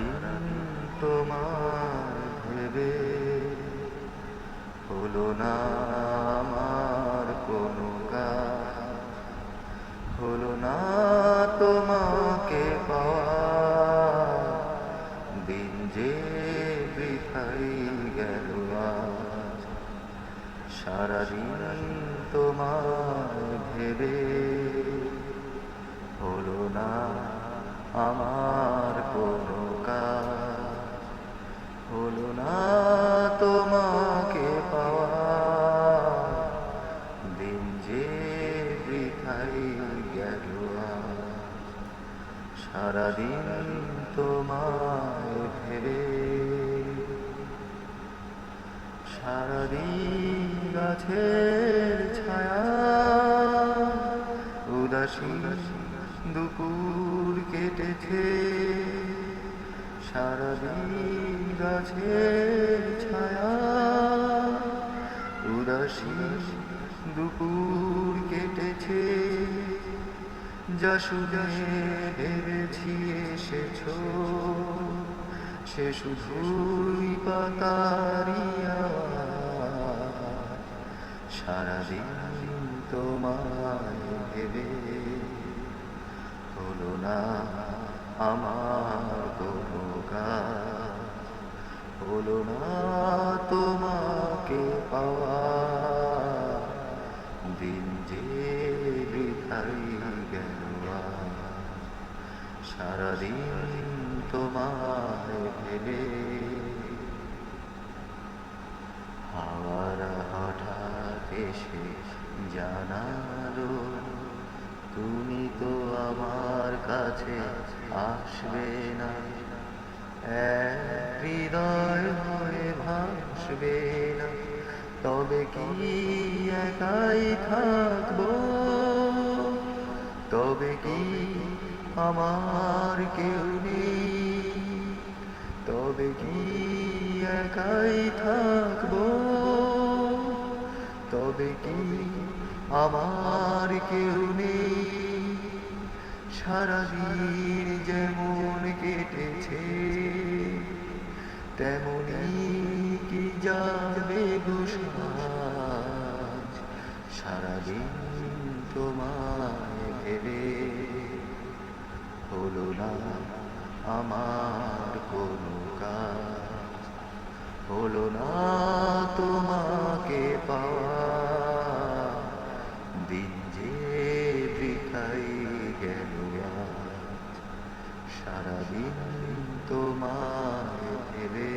সারাদিন তোমার ভেবে হলো না আমার কোনো কাজ, হলো না তোমাকে পাওয়া, দিন যে বৃথাই গেল আজ। সারাদিন তোমার ভেবে হলো না আমার কোনো কাজ, হলো না তোমাকে পাওয়া, দিন যে বৃথাই গেল আজ। সারাদিন তোমায় ভেবে, সারাদিন গাছের ছায়া উদাসীন দুপুর কেটেছে, সারাদিন গাছের ছায়া উদাসীন দুপুর কেটেছে। যা শুনে ভেবেছি এসেছো, সে শুধুই পাতারি আওয়াজ। সারাদিন তোমায় ভেবে হলো না আমার কোনো কাজ, হলো না তোমাকে পাওয়া, দিন যে বৃথাই গেল আজ। সারাদিন তোমায় ভেবে হাওয়ারা হঠাৎ এসে জানালো, তুমি তো আমার কাছে আসবে না, এক হৃদয় হয়ে ভাসবে না। তবে কি একাই থাকবো, তবে কি আমার কেউ নেই, তবে কি একাই থাকবো, তবে কি আমার কেউ নেই। সারাদিন যেমন কেটেছে তেমনি কি যাবে সাজ। সারাদিন তোমায় ভেবে হলো না আমার কোনো কাজ, হলো না তোমাকে পাওয়া, দিন যে বৃথাই গেল আজ। সারাদিন তোমায় ভেবে